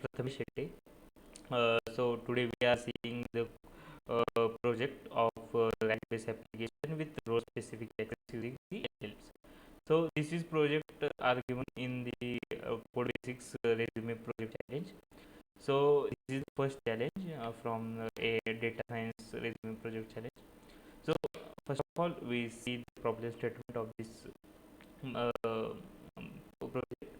Prathamesh Shetty. So today we are seeing the project of language application with role-specific access using the LLMs. So this is project are given in the Code Basics resume project challenge. So this is the first challenge from a data science resume project challenge. So first of all, we see the problem statement of this project.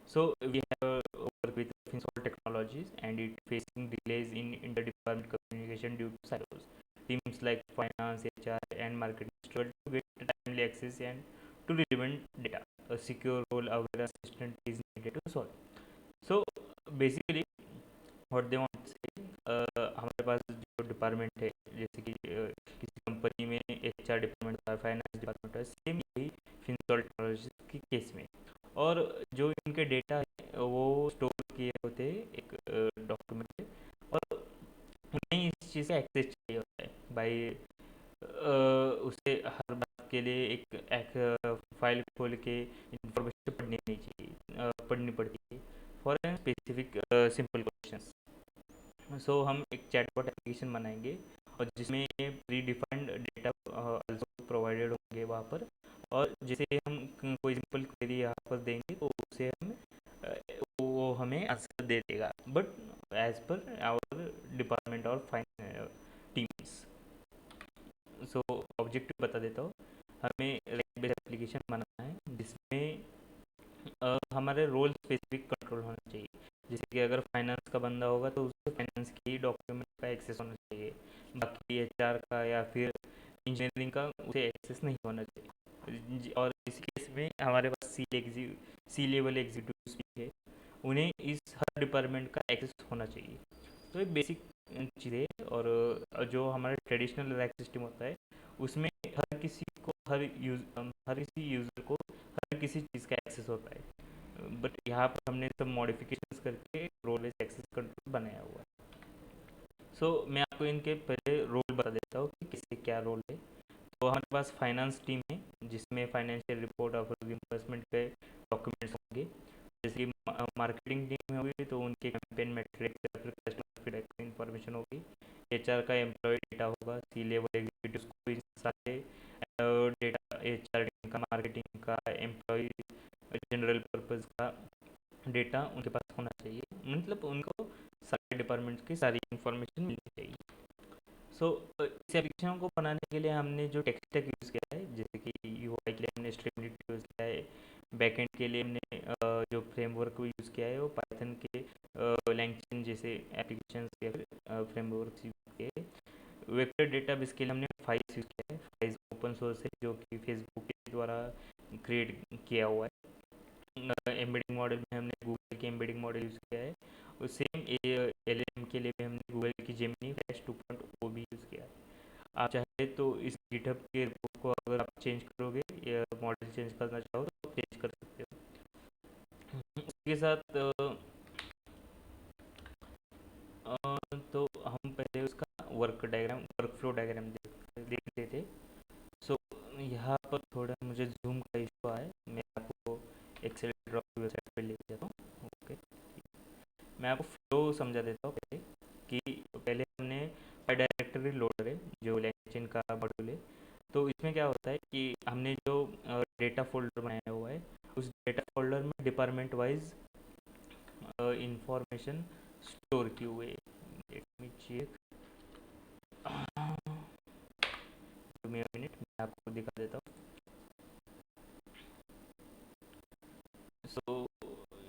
So we have worked with Finsolve Technologies and it facing delays in interdepartment communication due to silos. Teams like finance, HR, and marketing struggle to get timely access and to relevant data. A secure role-aware assistant is needed to solve. So basically, what they want to say, हमारे पास जो department है जैसे कि किसी company में HR department होता है, finance department है, सेम यही फिनसॉल्व टेक्नोलॉजी के केस में। और जो इनके डेटा है वो स्टोर किए होते हैं एक डॉक्यूमेंट में, और उन्हें इस चीज़ का एक्सेस चाहिए होता है भाई। उसे हर बात के लिए एक फाइल खोल के इंफॉर्मेशन पढ़नी नहीं चाहिए, पढ़नी पड़ती है for an specific simple questions. So हम एक चैटबॉट एप्लीकेशन बनाएंगे और जिसमें predefined data also provided होंगे वहाँ पर, और जिसे हम कोई सिंपल क्वेरी यहाँ पर देंगे तो उसे हम वो हमें आंसर दे देगा, but as per our department और फाइन टीम्स। सो ऑब्जेक्टिव बता देता हूँ। हमें लाइक बेस्ड एप्लीकेशन बनाना है जिसमें हमारे रोल स्पेसिफिक कंट्रोल होना चाहिए। जैसे कि अगर फाइनेंस का बंदा होगा तो उसको फाइनेंस की डॉक्यूमेंट का एक्सेस होना चाहिए, बाकी HR का या फिर इंजीनियरिंग का उसे एक्सेस नहीं होना चाहिए। और इस केस में हमारे पास सी लेवल एग्जीक्यूटिव भी है, उन्हें इस हर डिपार्टमेंट का एक्सेस होना चाहिए। तो ये बेसिक चीज़ें। और जो हमारा ट्रेडिशनल रैक सिस्टम होता है उसमें हर किसी को हर किसी यूज़र को हर किसी चीज़ का एक्सेस होता है, बट यहाँ पर हमने सब मॉडिफिकेशंस करके रोल बेस्ड एक्सेस कंट्रोल बनाया हुआ है। सो मैं आपको इनके पहले रोल बता देता हूँ कि किसके क्या रोल है। तो हमारे पास फाइनेंस टीम है जिसमें फाइनेंशियल रिपोर्ट और रिइंबर्समेंट के डॉक्यूमेंट्स होंगे। जैसे कि मार्केटिंग टीम होगी तो उनके कैंपेन मेट्रिक या फिर कस्टमर फीडबैक की इंफॉर्मेशन होगी। HR का एम्प्लॉय डेटा होगा, सी लेवल एग्जीक्यूटिव को इन सारे डेटा, HR टीम का, मार्केटिंग का, एम्प्लॉय जनरल पर्पज़ का डेटा उनके पास होना चाहिए, मतलब उनको सारे डिपार्टमेंट की सारी इंफॉर्मेशन मिलनी चाहिए। सो इस एप्लीकेशन को बनाने के लिए हमने जो टेक स्टैक यूज़ किया है, जैसे कि UI के लिए हमने स्ट्रीमलीट यूज़ किया है, बैकएंड के लिए हमने जो फ्रेमवर्क यूज़ किया है वो पाइथन के लैंगचैन जैसे एप्लीकेशन या फिर फ्रेमवर्क यूज़ किए हैं। वेक्टर डेटाबेस के लिए हमने फाइल्स यूज़ किया है। फाइल्स ओपन सोर्स है जो कि फेसबुक के द्वारा क्रिएट किया हुआ है। एम्बेडिंग मॉडल में हमने गूगल के एम्बेडिंग मॉडल यूज़ किया है, और सेम LLM के लिए भी हमने गूगल की जेमिनी फ्लैश 2.0 भी यूज़ किया है। आप चाहे तो इस गिटहब के रिपोर्ट को अगर आप चेंज करोगे या मॉडल चेंज करना चाहो तो आप चेंज कर सकते हो। इसके साथ तो हम पहले उसका वर्क फ्लो डायग्राम देखते थे। सो यहाँ पर थोड़ा मुझे जूम का इशू है, मैं आपको एक्सेल ड्रॉप की वेबसाइट पे ले जाता हूँ। ओके, मैं आपको फ्लो समझा देता हूँ पहले। कि पहले हमने फाइल डायरेक्टरी लोडर है जो लैंचेन का मॉड्यूल है। तो इसमें क्या होता है कि हमने जो डेटा फोल्डर बनाया हुआ है उस डेटा फोल्डर में डिपार्टमेंट वाइज इंफॉर्मेशन स्टोर की हुई है। लेट मी चेक, मिनट मैं आपको दिखा देता हूँ। सो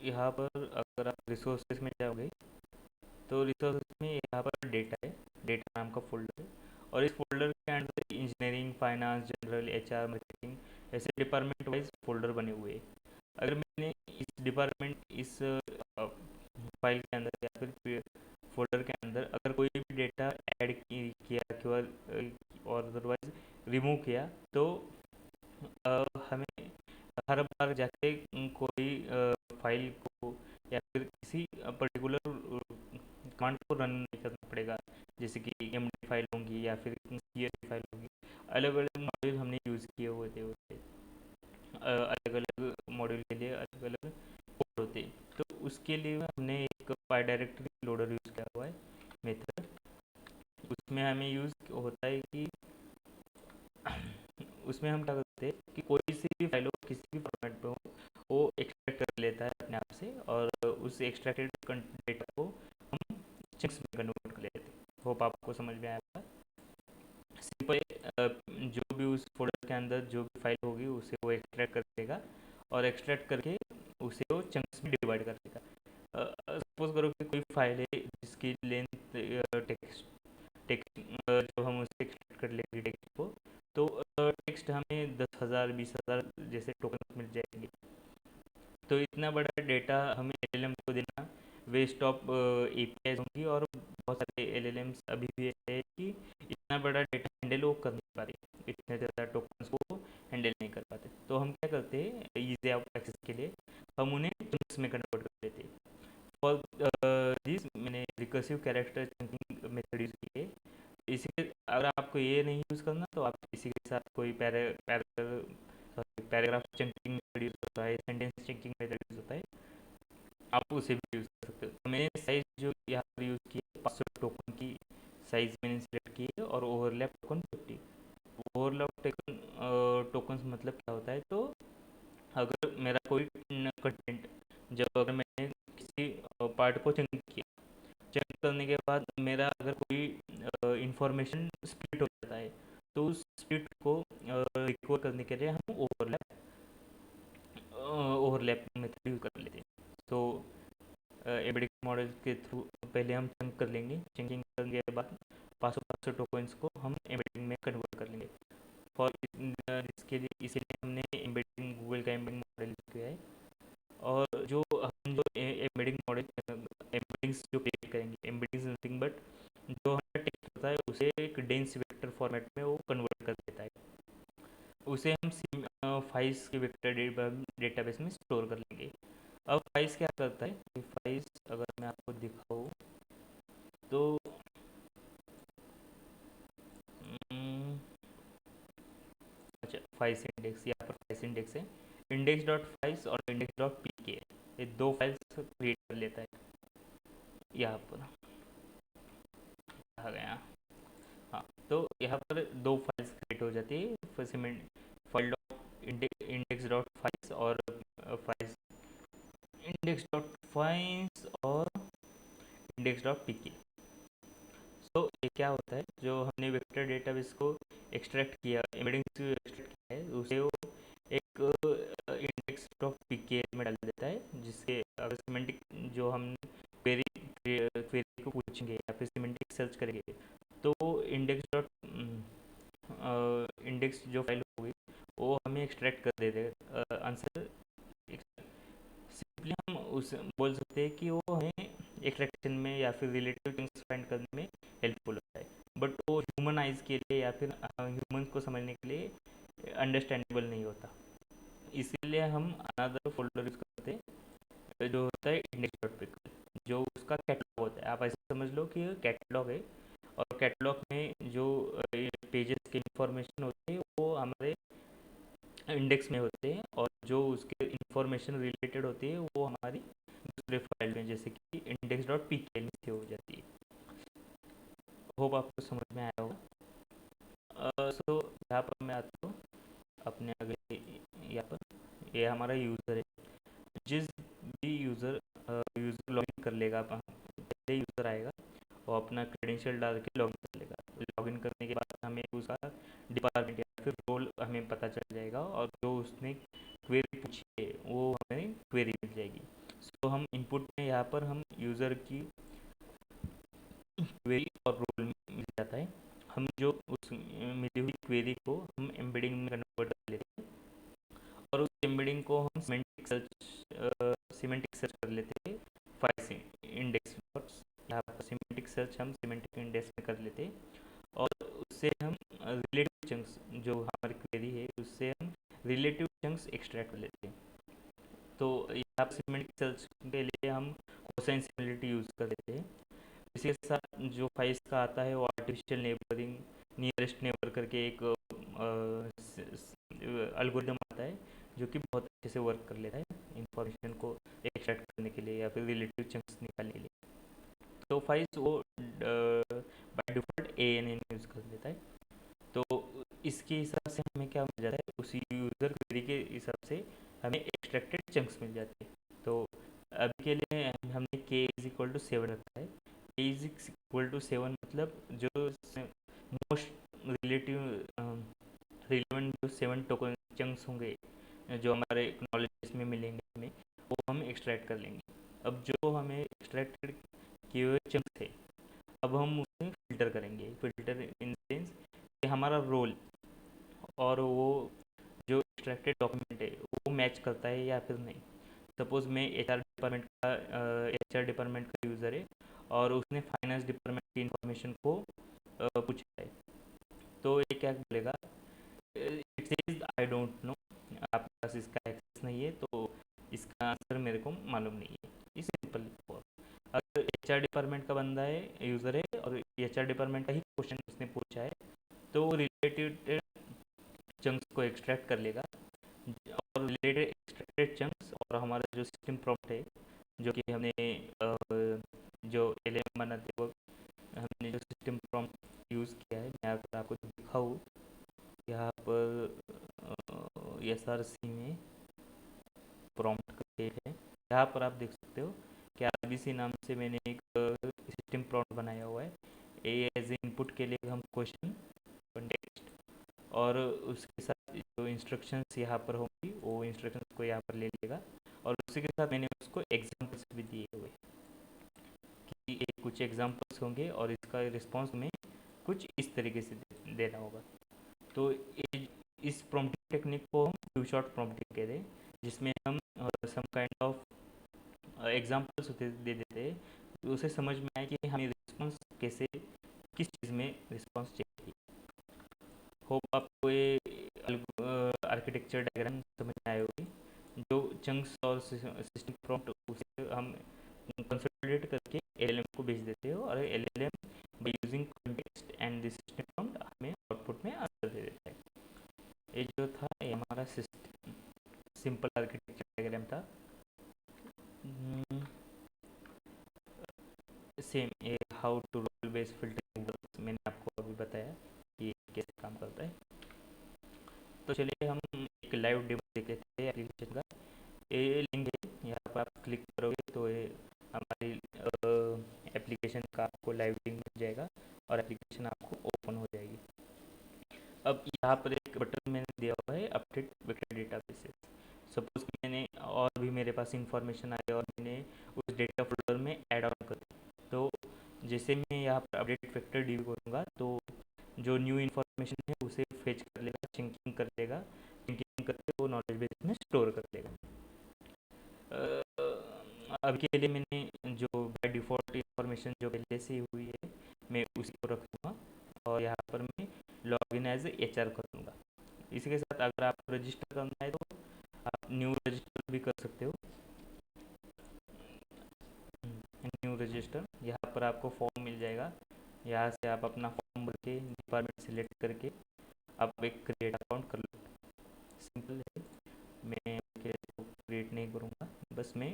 यहाँ पर अगर आप रिसोर्सेज में जाओगे तो रिसोर्सेज में यहाँ पर डेटा है, डेटा नाम का फोल्डर है, और इस फोल्डर के अंदर engineering, finance, general, HR, marketing ऐसे डिपार्टमेंट वाइज फोल्डर बने हुए हैं। अगर मैंने इस डिपार्टमेंट इस फाइल के अंदर या फिर फोल्डर के अंदर अगर कोई भी डेटा ऐड किया और अदरवाइज रिमूव किया तो हमें हर बार जाके कोई फाइल को या फिर किसी पर्टिकुलर कमांड को रन नहीं करना पड़ेगा। जैसे कि MD फाइल होंगी या फिर CSV फाइल होगी, अलग अलग मॉड्यूल हमने यूज़ किए हुए थे उससे। अलग अलग मॉड्यूल के लिए अलग अलग कोड होते हैं। तो उसके लिए हमने एक फाइल डायरेक्टरी लोडर यूज़ किया हुआ है मेथड। उसमें हमें यूज़ होता है कि उसमें हम क्या करते हैं कि कोई सी भी फाइल हो किसी भी फॉर्मेट पे हो, वो एक्सट्रैक्ट कर लेता है अपने आप से, और उस एक्सट्रैक्टेड डेटा को हम चंक्स में कन्वर्ट कर लेते हैं। होप आपको समझ में आएगा। सिंपल, जो भी उस फोल्डर के अंदर जो भी फाइल होगी उसे वो एक्सट्रैक्ट कर लेगा, और एक्सट्रैक्ट करके उसे वो चंक्स में डिवाइड कर देगा। सपोज करो कि कोई फाइल है जिसकी लेंथ टेक्स्ट टेक्स्ट जो हम उसे एक्सट्रैक्ट कर लेंगे टेक्स्ट को, तो टेक्स्ट हमें 10,000 20,000 जैसे टोकन मिल जाएंगे। तो इतना बड़ा डेटा हमें एलएलएम को देना वेस्ट ऑफ एपीआई होंगी, और बहुत सारे एलएलएम्स अभी भी है कि इतना बड़ा डेटा हैंडल वो कर नहीं पाते, इतने ज़्यादा टोकन्स को हैंडल नहीं कर पाते। तो हम क्या करते हैं, ईजी ऑफ एक्सेस के लिए हम उन्हें चंक्स में कन्वर्ट कर देते हैं। फॉर दिस मैंने recursive character chunking method use की है। इसी अगर आपको ये नहीं यूज़ करना तो आप इसी के साथ कोई पैराग्राफ चंकिंग मेथड यूज़ होता है, सेंटेंस चंकिंग मेथड यूज़ होता है, आप उसे भी यूज़ कर सकते हो। तो मैंने साइज़ जो यहाँ पर यूज़ की है 500 टोकन की साइज़ मैंने सिलेक्ट की है, और ओवरलैप टोकन 50। ओवरलैप टोकन मतलब क्या होता है, तो अगर मेरा कोई कंटेंट, जब अगर मैंने किसी पार्ट को चंक किया, चेक करने के बाद मेरा अगर कोई इंफॉर्मेशन स्प्लिट हो जाता है, तो उस स्प्लिट को रिकवर करने के लिए हम ओवरलैप मेथड यूज कर लेते हैं। तो एम्बेडेड मॉडल के थ्रू पहले हम चंक कर लेंगे, चंकिंग करने के बाद 500 टोकन्स को हम एम्बेडिंग में कन्वर्ट कर लेंगे। फॉर इसके लिए इसीलिए हमने एम्बेडिंग गूगल का एम्बेडिंग मॉडल यूज़ किया है। और जो हम जो एम्बेडिंग मॉडल एम्बेडिंग्स जो क्रिएट करेंगे, एम्बेडिंग्स नथिंग बट जो हमारा टेक्स्ट होता है उसे एक डेंस वेक्टर फॉर्मेट में वो कन्वर्ट कर देता है। उसे हम फाइल्स के वेक्टर डेटाबेस में स्टोर कर लेंगे। अब फाइल्स क्या करता है, फाइल्स अगर मैं आपको दिखाऊँ तो हम्म, अच्छा, फाइल्स इंडेक्स, यहाँ पर फाइल्स इंडेक्स है, इंडेक्स डॉट फाइल्स और इंडेक्स डॉट पी के, ये दो फाइल्स क्रिएट कर लेता है। यहाँ पर आ गया। हाँ, तो यहाँ पर दो फाइल्स क्रिएट हो जाती है, cement file dot index dot files और फाइल्स इंडेक्स डॉट फाइल्स और इंडेक्स डॉट पीके। तो ये क्या होता है, जो हमने वेक्टर डेटाबेस को एक्सट्रैक्ट किया, एम्बेडिंग से एक्सट्रैक्ट किया है, उसे वो एक इंडेक्स डॉट पीके में डाल देता है, जिसके अगर सिमेंटिक जो हम क्वेरी क्वेरी को पूछेंगे या फिर सिमेंटिक सर्च करेंगे, तो इंडेक्स डॉट इंडेक्स जो फाइल होगी वो हमें एक्सट्रैक्ट कर दे देगा आंसर। सिंपली हम उस बोल सकते हैं कि वो हमें एक्सट्रैक्शन में या फिर रिलेटिव थिंग्स फाइंड करने में हेल्पफुल होता है, बट वो ह्यूमन आइज के लिए या फिर ह्यूमन को समझने के लिए अंडरस्टैंडेबल नहीं होता। इसीलिए हम अनदर फोल्डर यूज करते हैं जो होता है इंडेक्स डॉट पिकल, जो उसका कैटलॉग होता है। आप ऐसे समझ लो कि कैटलॉग है, और कैटलॉग में जो पेजेस की इंफॉर्मेशन होती है वो हमारे इंडेक्स में होते हैं, और जो उसके इंफॉर्मेशन रिलेटेड होती है वो हमारी दूसरे फाइल में जैसे कि इंडेक्स डॉट पी के से हो जाती है। होप आपको समझ में आया होगा। सो यहाँ पर मैं आता हूँ अपने अगले, यहाँ पर ये हमारा यूज़र है। जिस भी यूज़र लॉगिन कर लेगा, पहले यूज़र आएगा वो अपना क्रेडेंशियल डाल के लॉगिन कर लेगा। लॉगिन करने के बाद हमें उसका डिपार्टमेंट या फिर रोल हमें पता चल जाएगा, और जो उसने क्वेरी पूछी है वो हमें क्वेरी मिल जाएगी। सो हम इनपुट में यहाँ पर हम यूज़र की क्वेरी और रोल मिल जाता है। हम जो उस मिली हुई क्वेरी को हम एम्बेडिंग में कन्वर्ट कर लेते हैं, और उस एम्बेडिंग को हम सिमेंटिक सर्च कर लेते हैं फाइल से इंडेक्स। यहाँ पर सिमेंटिक सर्च हम सिमेंटिक इंडेक्स में कर लेते हैं, और उससे हम रिलेटिव चंक्स जो हमारी क्वेरी है उससे हम रिलेटिव चंक्स एक्सट्रैक्ट कर लेते हैं। तो यहाँ पर सिमेंटिक सर्च के लिए हम कोसाइन सिमिलरिटी यूज़ कर लेते हैं। इसी के साथ जो फाइल्स का आता है वो आर्टिफिशियल नेबरिंग, नियरेस्ट नेबर करके एक एल्गोरिदम आता है, जो कि बहुत अच्छे से वर्क कर लेता है इंफॉर्मेशन को एक्सट्रैक्ट करने के लिए या फिर रिलेटिव चंक्स निकालने के लिए। तो फाइल्स वो बाय डिफ़ॉल्ट ANN यूज़ कर लेता है। तो इसके हिसाब से हमें क्या मिल जाता है, उसी यूज़र क्वेरी के हिसाब से हमें एक्सट्रैक्टेड चंक्स मिल जाते हैं। तो अभी के लिए हमने k इज इक्वल टू 7 रखा है। k इज इक्वल टू 7 मतलब जो मोस्ट रिलेटिव रिलेवेंट जो 7 टोकन चंक्स होंगे जो हमारे नॉलेज में मिलेंगे हमें, वो हम एक्सट्रैक्ट कर लेंगे। अब जो हमें एक्सट्रैक्टेड किए हुए चंक्स है, अब हम उसे फिल्टर करेंगे। फिल्टर इन सेंस कि हमारा रोल और वो जो एक्सट्रैक्टेड डॉक्यूमेंट है वो मैच करता है या फिर नहीं। सपोज़ मैं HR डिपार्टमेंट का यूज़र है और उसने फाइनेंस डिपार्टमेंट की इंफॉर्मेशन को पूछा है, तो ये क्या बोलेगा, it says I don't know, आपके पास इसका एक्सेस नहीं है तो इसका आंसर मेरे को मालूम नहीं है। इस सिंपल। अगर HR डिपार्टमेंट का बंदा है, यूज़र है, और HR डिपार्टमेंट का ही क्वेश्चन उसने पूछा है, तो रिलेटेड चंक्स को एक्सट्रैक्ट कर लेगा। और रिलेटेड एक्सट्रैक्टेड चंक्स और हमारा जो सिस्टम प्रॉम्प्ट है, जो कि हमने जो LLM बनाते वक्त हमने जो सिस्टम प्रॉम्प्ट यूज़ किया है, मैं अगर आपको दिखाऊँ यहाँ पर SRC में प्रॉम्प्ट करके है, यहाँ पर आप देख सकते हो कि RBC नाम से मैंने एक सिस्टम प्रॉम्प्ट बनाया हुआ है। ए एज ए इनपुट के लिए हम क्वेश्चन, कंटेक्स्ट, और उसके साथ जो इंस्ट्रक्शंस यहाँ पर होंगी वो इंस्ट्रक्शंस को यहाँ पर ले लेगा। और उसी के साथ मैंने उसको एग्जांपल्स भी दिए हुए कि एक कुछ एग्जांपल्स होंगे और इसका रिस्पांस में कुछ इस तरीके से देना होगा। तो इस प्रॉम्प्टिंग टेक्निक को हम टू शॉट प्रॉम्प्टिंग कहते हैं, जिसमें हम सम काइंड ऑफ एग्जांपल्स दे देते हैं, तो उसे समझ में आए कि हमें रिस्पांस कैसे, किस चीज़ में रिस्पांस चाहिए। होप आपको ये आर्किटेक्चर डायग्राम समझ में आए होगी। जो चंक्स और सिस्टम प्रॉम्प्ट उसे हम कंसोलिडेट करके LLM को भेज देते हो और LLM by using context and this system prompt हमें आउटपुट में आंसर दे देता है। ये जो था ये हमारा सिंपल आर्किटेक्चर डायग्राम था। सेम ये how to role base filtering मैंने आपको अभी बताया कि कैसे काम करता है। तो चलिए हम एक लाइव डेमो देख लेते हैं एप्लीकेशन का। ये लिंक है, यहाँ पर आप क्लिक करोगे तो ये हमारी एप्लीकेशन का आपको लाइव लिंक मिल जाएगा और एप्लीकेशन आपको ओपन हो जाएगी। अब यहाँ पर एक बटन मैंने दिया हुआ है, अपडेट वेक्टर डेटाबेसेस। सपोज कि मैंने और भी मेरे पास इंफॉर्मेशन आई और मैंने उस डेटा फोल्डर में ऐड ऑन कर दी, तो जैसे मैं यहाँ पर अपडेट वेक्टर डी करूँगा तो जो न्यू इन्फॉर्मेशन है उसे फेच कर लेगा, चिंकिंग कर लेगा, चिंकिंग करके वो नॉलेज बेस में स्टोर कर लेगा। अब के लिए मैंने जो बाय डिफ़ॉल्ट इन्फॉर्मेशन जो पहले से हुई है मैं उसी को रखूँगा और यहाँ पर मैं लॉग इन एज HR करूँगा। इसी के साथ अगर आपको रजिस्टर करना है तो आप न्यू रजिस्टर भी कर सकते हो। न्यू रजिस्टर, यहाँ पर आपको फॉर्म मिल जाएगा, यहाँ से आप अपना फॉर्म भर के डिपार्टमेंट सेलेक्ट करके आप एक क्रिएट अकाउंट कर लो। सिंपल है, मैं क्रिएट नहीं करूँगा, बस मैं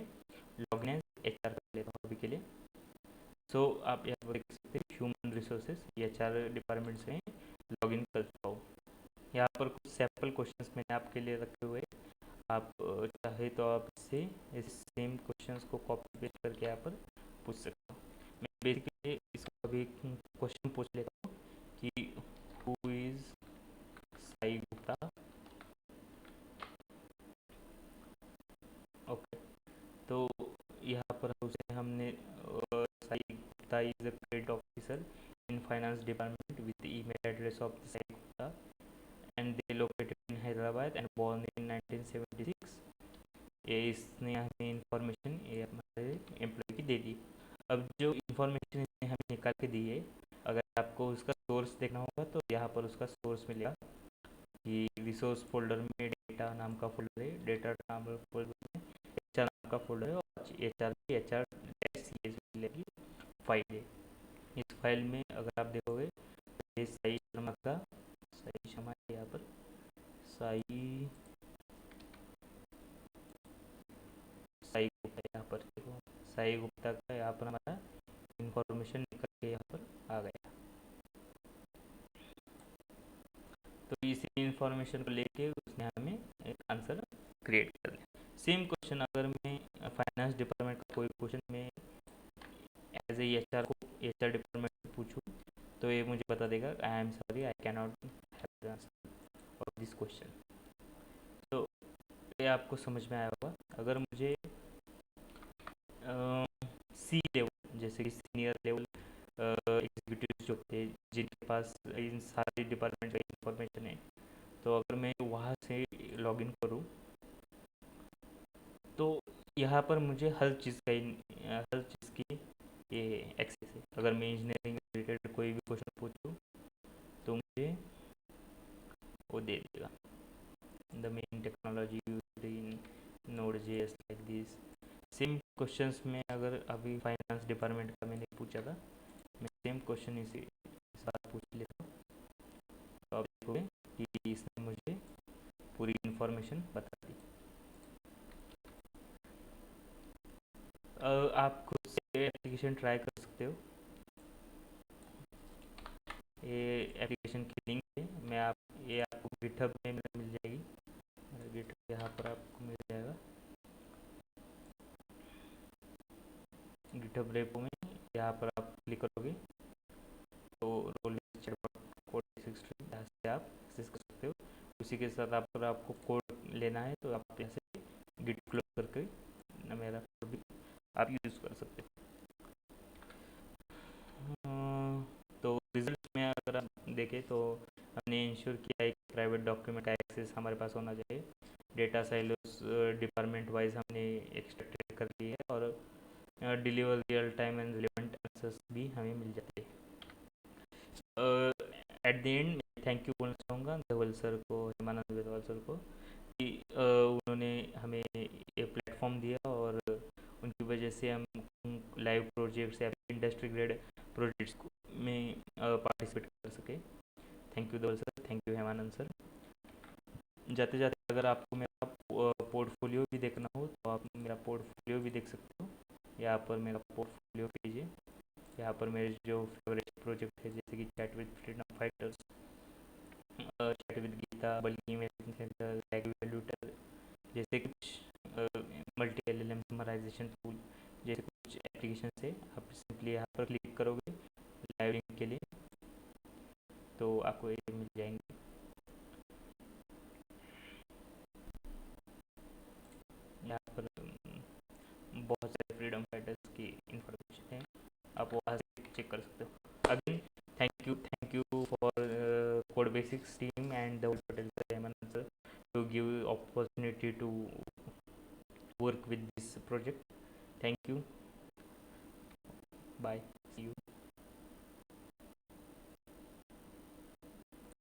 लॉग इन HR कर लेता हूँ अभी के लिए। सो आप यहाँ पर देख सकते हैं ह्यूमन रिसोर्सेज HR डिपार्टमेंट से लॉग इन कर चुका हूँ। यहाँ पर कुछ सैम्पल क्वेश्चंस मैंने आपके लिए रखे हुए, आप चाहे तो आप इससे इस सेम क्वेश्चंस को कॉपी पेस्ट करके यहाँ पर पूछ सकते हो। मैं बेसिकली इसको अभी क्वेश्चन पूछ लेता हूँ कि who is Sai Gupta. Okay, तो यहाँ पर उसे हमने Sai Gupta is a credit officer in finance department with email address of Sai Gupta and they located in Hyderabad and born in 1976। ये इसने हमें इंफॉर्मेशन ये हमारे एम्प्लॉय की दे दी। अब जो इंफॉर्मेशन इसने हमें निकाल के दी है, अगर आपको उसका सोर्स देखना होगा तो यहाँ पर उसका सोर्स मिलेगा कि रिसोर्स फोल्डर में डेटा नाम का फोल्डर है, डेटा नाम का फोल्डर में HR नाम का फोल्डर है और HR मिलेगी फाइल है। इस फाइल में अगर आप देखोगे ये साई शर्मा का, साई शर्मा यहाँ पर साई साई गुप्ता, यहाँ पर देखो साई गुप्ता का यहाँ पर हमारा इसी इंफॉर्मेशन को लेके उसने हमें एक आंसर क्रिएट कर दिया। सेम क्वेश्चन अगर मैं फाइनेंस डिपार्टमेंट का कोई क्वेश्चन मैं एज ए एच आर को एच आर डिपार्टमेंट से पूछूँ तो ये मुझे बता देगा I am sorry I can not have the answer of this question. तो ये आपको समझ में आया होगा। अगर मुझे सी लेवल जैसे कि सीनियर लेवल एग्जीक्यूटिव जो होते हैं जिनके पास इन सारे डिपार्टमेंट का इंफॉर्मेशन है, तो अगर मैं वहाँ से लॉगिन करूँ तो यहाँ पर मुझे हर चीज़ की ये एक्सेस है। अगर मैं इंजीनियरिंग रिलेटेड कोई भी क्वेश्चन पूछूँ तो मुझे वो दे देगा। The main technology used in Node.js like this. Same questions में अगर अभी फाइनेंस डिपार्टमेंट का मैंने पूछा था, मैं सेम क्वेश्चन इस बार पूछ लेता हूँ तो आप देखोगे कि इसने मुझे पूरी इन्फॉर्मेशन बता दी। आप खुद से एप्लीकेशन ट्राई कर सकते हो। ये एप्लीकेशन की लिंक है, ये आपको गिटहब में मिल जाएगी। गिटहब यहाँ पर आपको मिल जाएगा, गिटहब रेपो में यहाँ पर आप क्लिक करोगे तो रोल कोड 60 यहाँ से आप एक्सेस कर सकते हो। उसी के साथ आपको कोड लेना है तो आप यहाँ से गिट क्लोज करके मेरा कोड भी आप यूज़ कर सकते हो। तो रिजल्ट में अगर आप देखें तो हमने इंश्योर किया एक प्राइवेट डॉक्यूमेंट का एक्सेस हमारे पास होना चाहिए। डेटा साइलोस डिपार्टमेंट वाइज हमने एक्सट्रैक्टेड कर ली है और deliver real time and relevant answers भी हमें मिल जाते हैं। At the end thank you बोलना चाहूँगा धवल सर को, हेमानंद वेदवाल सर को, कि उन्होंने हमें ये प्लेटफॉर्म दिया और उनकी वजह से हम लाइव प्रोजेक्ट्स या इंडस्ट्री ग्रेड प्रोजेक्ट्स में पार्टिसिपेट कर सके। Thank you Dhaval sir, thank you Hemanand sir. जाते जाते अगर आपको मेरा पोर्टफोलियो भी देखना हो तो आप मेरा पोर्टफोलियो भी देख सकते हो। यहाँ पर मेरा पोर्टफोलियो पेज है। यहाँ पर मेरे जो फेवरेट प्रोजेक्ट है जैसे कि chat with freedom fighters, chat with Gita, बल्कि इमेजिन सेंटर, टैग वैल्यूटर जैसे कुछ multi L L M summarization tool जैसे कुछ एप्लीकेशन है। आप सिंपली यहाँ पर क्लिक करोगे लाइव लिंक के लिए तो आपको ये मिल जाएंगे। यहाँ पर बहुत सारे फ्रीडम फाइटर्स की इंफॉर्मेशन है, आप वहाँ से चेक कर सकते हो। Again thank you for code basics team and the Patel sir, Hemanand sir, to give opportunity to work with this project. Thank you, bye, see you.